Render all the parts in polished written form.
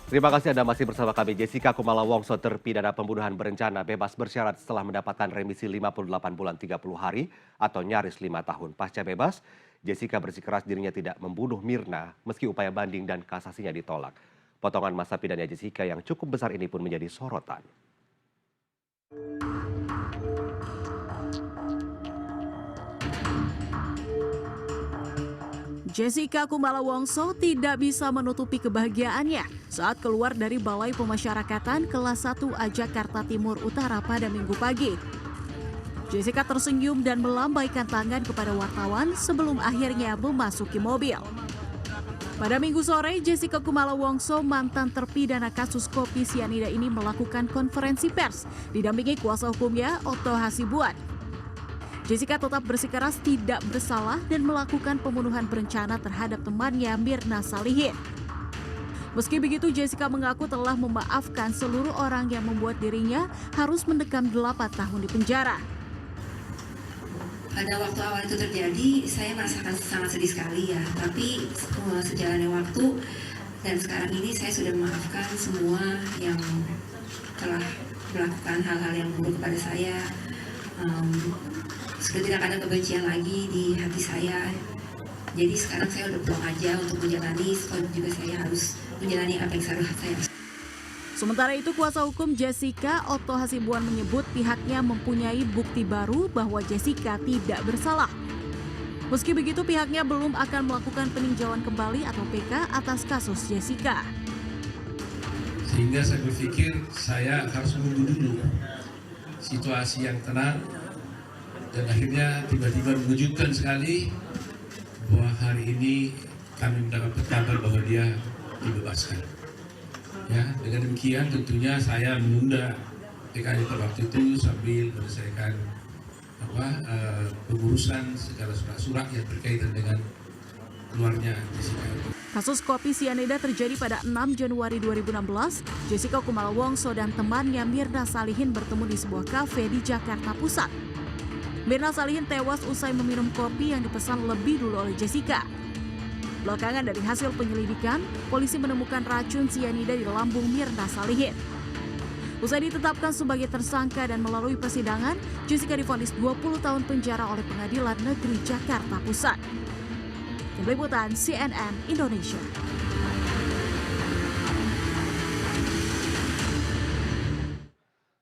Terima kasih Anda masih bersama kami. Jessica Kumala Wongso terpidana pembunuhan berencana bebas bersyarat setelah mendapatkan remisi 58 bulan 30 hari atau nyaris 5 tahun. Pasca bebas, Jessica bersikeras dirinya tidak membunuh Mirna meski upaya banding dan kasasinya ditolak. Potongan masa pidana Jessica yang cukup besar ini pun menjadi sorotan. Jessica Kumala Wongso tidak bisa menutupi kebahagiaannya saat keluar dari Balai Pemasyarakatan kelas 1A Jakarta Timur Utara pada Minggu pagi. Jessica tersenyum dan melambaikan tangan kepada wartawan sebelum akhirnya memasuki mobil. Pada Minggu sore, Jessica Kumala Wongso, mantan terpidana kasus kopi sianida ini melakukan konferensi pers didampingi kuasa hukumnya Otto Hasibuan. Jessica tetap bersikeras tidak bersalah dan melakukan pembunuhan berencana terhadap temannya Mirna Salihin. Meski begitu, Jessica mengaku telah memaafkan seluruh orang yang membuat dirinya harus mendekam 8 tahun di penjara. Pada waktu awal itu terjadi, saya merasakan sangat sedih sekali ya. Tapi sejalannya waktu dan sekarang ini saya sudah memaafkan semua yang telah melakukan hal-hal yang buruk kepada saya. Sudah tidak ada kebencian lagi di hati saya. Jadi sekarang saya udah pulang aja untuk menjalani, juga saya harus menjalani apa yang seharusnya saya. Sementara itu, kuasa hukum Jessica, Otto Hasibuan, menyebut pihaknya mempunyai bukti baru bahwa Jessica tidak bersalah. Meski begitu, pihaknya belum akan melakukan peninjauan kembali atau PK atas kasus Jessica. Sehingga saya berpikir saya harus menunggu dulu situasi yang tenang, dan akhirnya tiba-tiba mengejutkan sekali bahwa hari ini kami mendapat kabar bahwa dia dibebaskan. Ya, dengan demikian tentunya saya menunda PK pada waktu itu sambil menyelesaikan pengurusan segala surat-surat yang berkaitan dengan keluarnya Jessica. Kasus kopi sianida terjadi pada 6 Januari 2016. Jessica Kumala Wongso dan temannya Mirna Salihin bertemu di sebuah kafe di Jakarta Pusat. Mirna Salihin tewas usai meminum kopi yang dipesan lebih dulu oleh Jessica. Belakangan dari hasil penyelidikan, polisi menemukan racun sianida di lambung Mirna Salihin. Usai ditetapkan sebagai tersangka dan melalui persidangan, Jessica divonis 20 tahun penjara oleh Pengadilan Negeri Jakarta Pusat. Tim Liputan CNN Indonesia.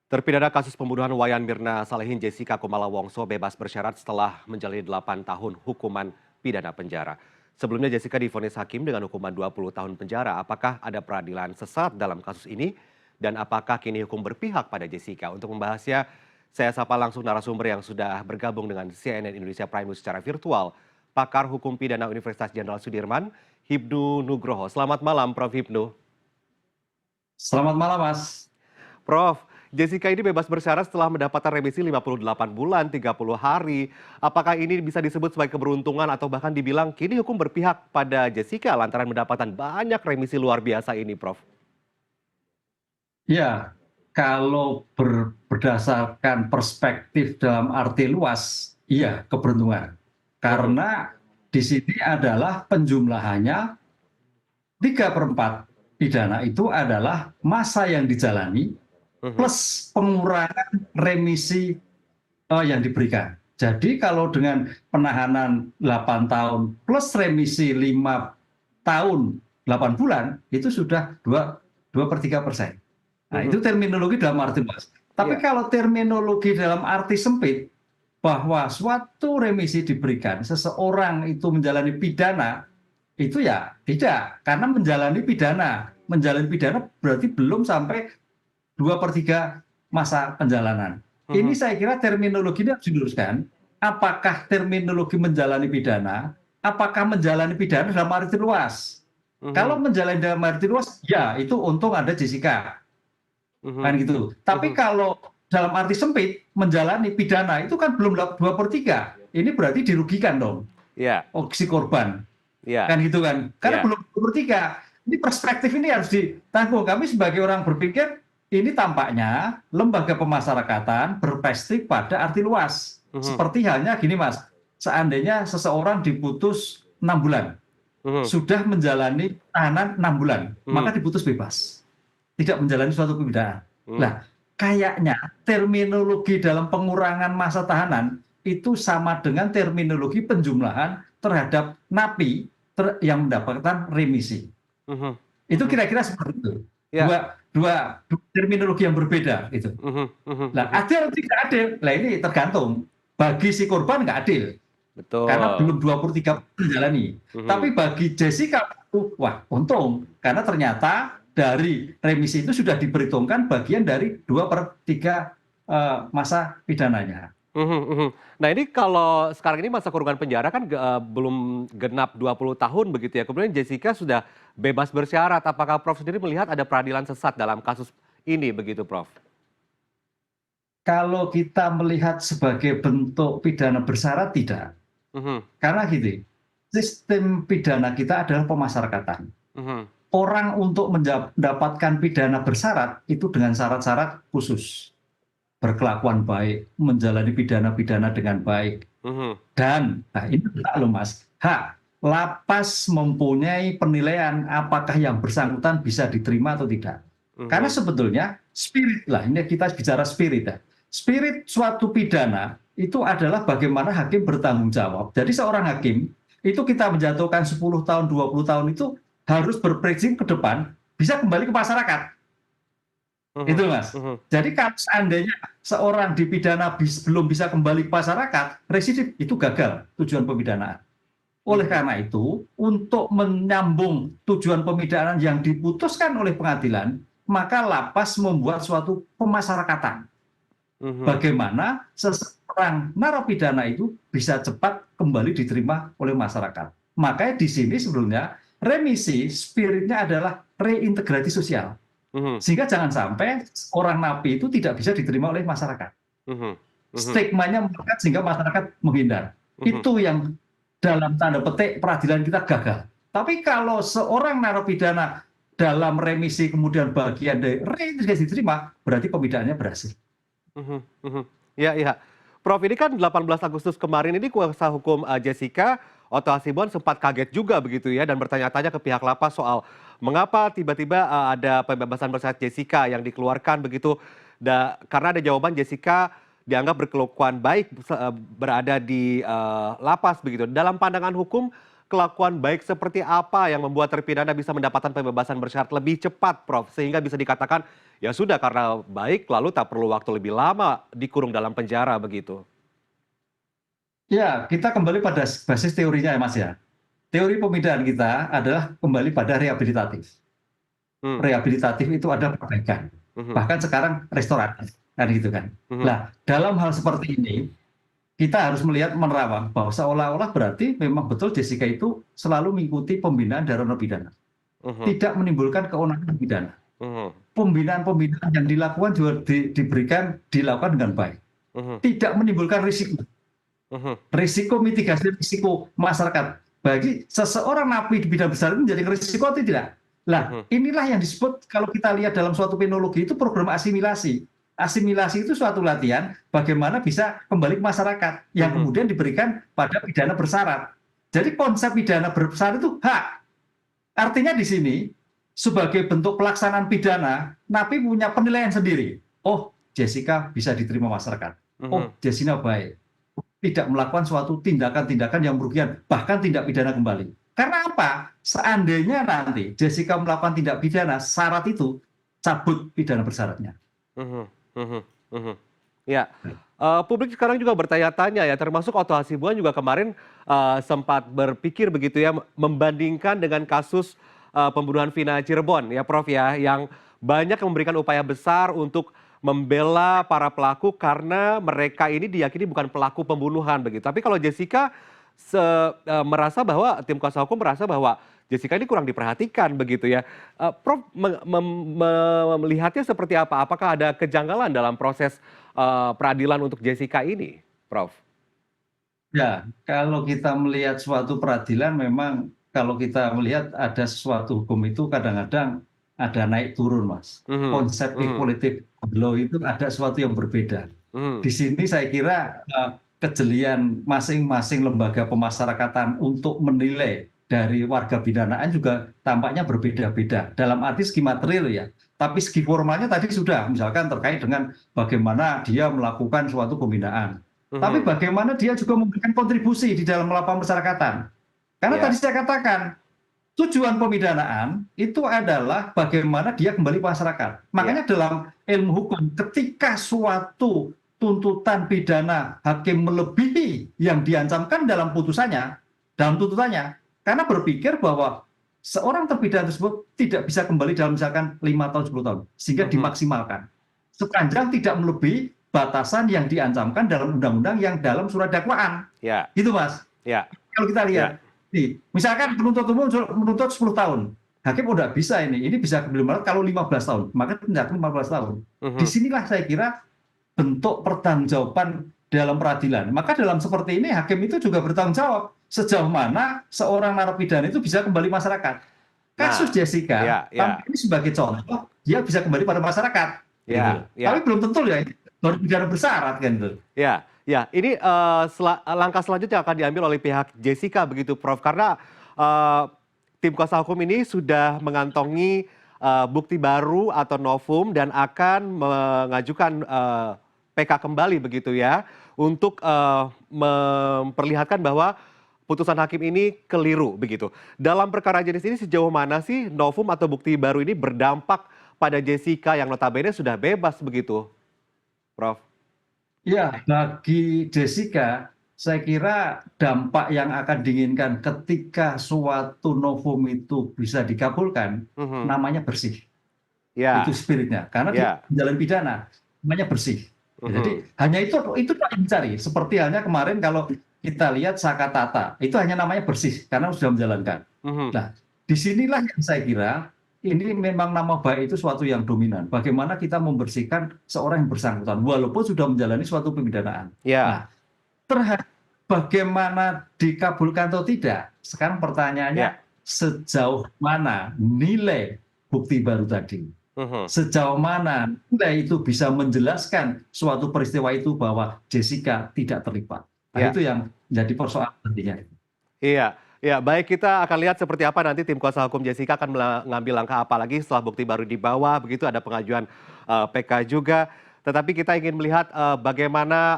Terpidana kasus pembunuhan Wayan Mirna Salihin, Jessica Kumala Wongso bebas bersyarat setelah menjalani 8 tahun hukuman pidana penjara. Sebelumnya Jessica divonis hakim dengan hukuman 20 tahun penjara. Apakah ada peradilan sesat dalam kasus ini? Dan apakah kini hukum berpihak pada Jessica? Untuk membahasnya, saya sapa langsung narasumber yang sudah bergabung dengan CNN Indonesia Prime News secara virtual. Pakar Hukum Pidana Universitas Jenderal Sudirman, Hibnu Nugroho. Selamat malam, Prof. Hibnu. Selamat malam, Mas. Prof, Jessica ini bebas bersyarat setelah mendapatkan remisi 58 bulan 30 hari. Apakah ini bisa disebut sebagai keberuntungan atau bahkan dibilang kini hukum berpihak pada Jessica lantaran mendapatkan banyak remisi luar biasa ini, Prof? Ya, kalau berdasarkan perspektif dalam arti luas, iya keberuntungan. Karena di sini adalah penjumlahannya 3/4 pidana itu adalah masa yang dijalani plus pengurangan remisi yang diberikan. Jadi kalau dengan penahanan 8 tahun plus remisi 5 tahun 8 bulan, itu sudah 2/3%. Nah, itu terminologi dalam arti luas. Tapi kalau terminologi dalam arti sempit, bahwa suatu remisi diberikan, seseorang itu menjalani pidana, itu ya tidak. Karena menjalani pidana berarti belum sampai 2/3 masa penjalanan. Ini saya kira terminologi ini harus diluruskan. Apakah terminologi menjalani pidana? Apakah menjalani pidana dalam arti luas? Kalau menjalani dalam arti luas, ya itu untung ada Jessica. Kan gitu. Tapi kalau dalam arti sempit, menjalani pidana itu kan belum 2/3. Ini berarti dirugikan dong. Iya. Si korban. Iya. Kan gitu kan. Karena belum 2/3. Ini perspektif ini harus ditanggung. Kami sebagai orang berpikir, ini tampaknya lembaga pemasyarakatan berperspektif pada arti luas. Seperti halnya gini, Mas. Seandainya seseorang diputus 6 bulan. Mhm. sudah menjalani tahanan 6 bulan, maka Mhm. diputus bebas. Tidak menjalani suatu pembinaan. Mhm. Lah, kayaknya terminologi dalam pengurangan masa tahanan itu sama dengan terminologi penjumlahan terhadap napi yang mendapatkan remisi. Mhm. Itu Mhm. kira-kira seperti itu. Ya. Dua terminologi yang berbeda itu. Mhm. Mhm. Lah, Mhm. adil atau tidak adil? Lah ini tergantung. Bagi si korban nggak adil karena Betul. belum 23 menjalani. Mhm. Tapi bagi Jessica, wah untung karena ternyata dari remisi itu sudah diperhitungkan bagian dari 2/3 masa pidananya. Mhm. Mhm. Nah, ini kalau sekarang ini masa kurungan penjara kan belum genap 20 tahun begitu ya. Kemudian Jessica sudah bebas bersyarat. Apakah Prof sendiri melihat ada peradilan sesat dalam kasus ini begitu, Prof? Kalau kita melihat sebagai bentuk pidana bersyarat tidak. Mhm. Karena gini, sistem pidana kita adalah pemasyarakatan. Mhm. Orang untuk mendapatkan pidana bersyarat itu dengan syarat-syarat khusus. Berkelakuan baik, menjalani pidana-pidana dengan baik. Mhm. Dan, nah ini hak loh Mas, hak. Lapas mempunyai penilaian apakah yang bersangkutan bisa diterima atau tidak. Karena Mhm. sebetulnya spirit lah, ini kita bicara spirit ya. Spirit suatu pidana itu adalah bagaimana hakim bertanggung jawab. Jadi seorang hakim itu kita menjatuhkan 10 tahun, 20 tahun itu harus berprinsip ke depan bisa kembali ke masyarakat. Mhm. Itu Mas. Mhm. Jadi kalau seandainya seorang dipidana belum bisa kembali ke masyarakat, residip itu gagal tujuan pemidanaan. Oleh Mhm. karena itu, untuk menyambung tujuan pemidanaan yang diputuskan oleh pengadilan, maka lapas membuat suatu pemasyarakatan. Mhm. Bagaimana seseorang narapidana itu bisa cepat kembali diterima oleh masyarakat. Makanya di sini sebelumnya remisi spiritnya adalah reintegrasi sosial. Mhm. Sehingga jangan sampai orang napi itu tidak bisa diterima oleh masyarakat. Mhm. Mhm. Stigmanya melekat sehingga masyarakat menghindar. Mhm. Itu yang dalam tanda petik peradilan kita gagal. Tapi kalau seorang narapidana dalam remisi kemudian bagian dari reintegrasi diterima, berarti pemidananya berhasil. Mhm. Mhm. Iya, iya. Prof, ini kan 18 Agustus kemarin ini kuasa hukum Jessica, Otto Hasibuan sempat kaget juga begitu ya dan bertanya-tanya ke pihak lapas soal mengapa tiba-tiba ada pembebasan bersyarat Jessica yang dikeluarkan begitu. Karena ada jawaban Jessica dianggap berkelakuan baik berada di lapas begitu. Dalam pandangan hukum, kelakuan baik seperti apa yang membuat terpidana bisa mendapatkan pembebasan bersyarat lebih cepat, Prof, sehingga bisa dikatakan ya sudah karena baik lalu tak perlu waktu lebih lama dikurung dalam penjara begitu. Ya, kita kembali pada basis teorinya ya Mas ya. Teori pemindahan kita adalah kembali pada rehabilitatif. Hmm. Rehabilitatif itu ada perbaikan. Mhm. Bahkan sekarang restoratif, kan gitu kan. Mhm. Nah, dalam hal seperti ini, kita harus melihat menerawang bahwa seolah-olah berarti memang betul Jessica itu selalu mengikuti pembinaan dari narapidana. Mhm. Tidak menimbulkan kewenangan pidana. Mhm. Pembinaan-pembinaan yang dilakukan juga dilakukan dengan baik. Mhm. Tidak menimbulkan risiko. Mhm. Risiko mitigasi risiko masyarakat. Bagi seseorang napi di bidang besar itu menjadi risiko atau tidak? Lah, Mhm. inilah yang disebut kalau kita lihat dalam suatu penologi itu program asimilasi. Asimilasi itu suatu latihan bagaimana bisa kembali ke masyarakat yang Mhm. kemudian diberikan pada pidana bersyarat. Jadi konsep pidana bersyarat itu hak. Artinya di sini sebagai bentuk pelaksanaan pidana, napi punya penilaian sendiri. Oh, Jessica bisa diterima masyarakat. Mhm. Oh, Jessica baik. Tidak melakukan suatu tindakan-tindakan yang merugikan, bahkan tindak pidana kembali. Karena apa? Seandainya nanti Jessica melakukan tindak pidana, syarat itu cabut pidana bersyaratnya. Mhm. Mhm. Mhm. Ya, publik sekarang juga bertanya-tanya ya, termasuk Otto Hasibuan juga kemarin sempat berpikir begitu ya, membandingkan dengan kasus pembunuhan Vina Cirebon ya Prof ya, yang banyak memberikan upaya besar untuk membela para pelaku karena mereka ini diyakini bukan pelaku pembunuhan begitu. Tapi kalau Jessica merasa bahwa tim kuasa hukum merasa bahwa Jessica ini kurang diperhatikan begitu ya. Prof melihatnya seperti apa? Apakah ada kejanggalan dalam proses peradilan untuk Jessica ini, Prof? Ya, kalau kita melihat suatu peradilan memang kalau kita melihat ada sesuatu hukum itu kadang-kadang ada naik turun, Mas. Mhm. Konsep Mhm. equality law itu ada sesuatu yang berbeda. Mhm. Di sini saya kira kejelian masing-masing lembaga pemasyarakatan untuk menilai dari warga binaan juga tampaknya berbeda-beda. Dalam arti segi material ya. Tapi segi formalnya tadi sudah, misalkan terkait dengan bagaimana dia melakukan suatu pembinaan. Tapi bagaimana dia juga memberikan kontribusi di dalam lapangan masyarakatan. Karena Ya. tadi saya katakan, tujuan pemidanaan itu adalah bagaimana dia kembali ke masyarakat. Makanya dalam ilmu hukum, ketika suatu tuntutan pidana hakim melebihi yang diancamkan dalam putusannya, dalam tuntutannya, karena berpikir bahwa seorang terpidana tersebut tidak bisa kembali dalam misalkan 5 tahun, 10 tahun, sehingga dimaksimalkan. Sepanjang tidak melebihi batasan yang diancamkan dalam undang-undang yang dalam surat dakwaan. Ya. Gitu, Mas. Ya. Kalau kita lihat, nih, misalkan penuntut umum menuntut 10 tahun, hakim udah bisa ini bisa kembali kalau 15 tahun, maka tindakan 15 tahun. Disinilah saya kira bentuk pertanggungjawaban dalam peradilan. Maka dalam seperti ini hakim itu juga bertanggung jawab sejauh mana seorang narapidana itu bisa kembali masyarakat. Kasus Jessica tampil ini sebagai contoh, dia bisa kembali pada masyarakat. Ya, gitu. Tapi belum tentu ya, baru pidana bersyarat kan itu. Ya, ya. Ini langkah selanjutnya akan diambil oleh pihak Jessica begitu, Prof. Karena tim kuasa hukum ini sudah mengantongi bukti baru atau novum dan akan mengajukan PK kembali begitu ya untuk memperlihatkan bahwa putusan hakim ini keliru begitu. Dalam perkara jenis ini sejauh mana sih novum atau bukti baru ini berdampak pada Jessica yang notabene sudah bebas begitu, Prof? Ya, bagi Jessica, saya kira dampak yang akan diinginkan ketika suatu novum itu bisa dikabulkan, namanya bersih. Ya. Itu spiritnya, karena dia jalan pidana, namanya bersih. Jadi hanya itu yang dicari. Seperti halnya kemarin kalau kita lihat Saka Tata, itu hanya namanya bersih karena sudah menjalankan. Nah, disinilah yang saya kira ini memang nama baik itu suatu yang dominan. Bagaimana kita membersihkan seorang yang bersangkutan walaupun sudah menjalani suatu pemidanaan. Nah, terhadap bagaimana dikabulkan atau tidak, sekarang pertanyaannya sejauh mana nilai bukti baru tadi. Sejauh mana nilai itu bisa menjelaskan suatu peristiwa itu bahwa Jessica tidak terlibat. Nah, itu yang jadi persoalan nantinya. Iya, ya baik, kita akan lihat seperti apa nanti tim kuasa hukum Jessica akan mengambil langkah apa lagi setelah bukti baru dibawa, begitu ada pengajuan PK juga. Tetapi kita ingin melihat bagaimana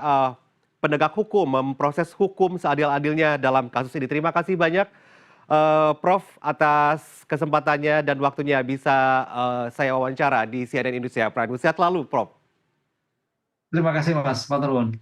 penegak hukum memproses hukum seadil-adilnya dalam kasus ini. Terima kasih banyak Prof atas kesempatannya dan waktunya bisa saya wawancara di CNN Indonesia Prime News. Sehat lalu, Prof. Terima kasih Mas Pak Nurwan.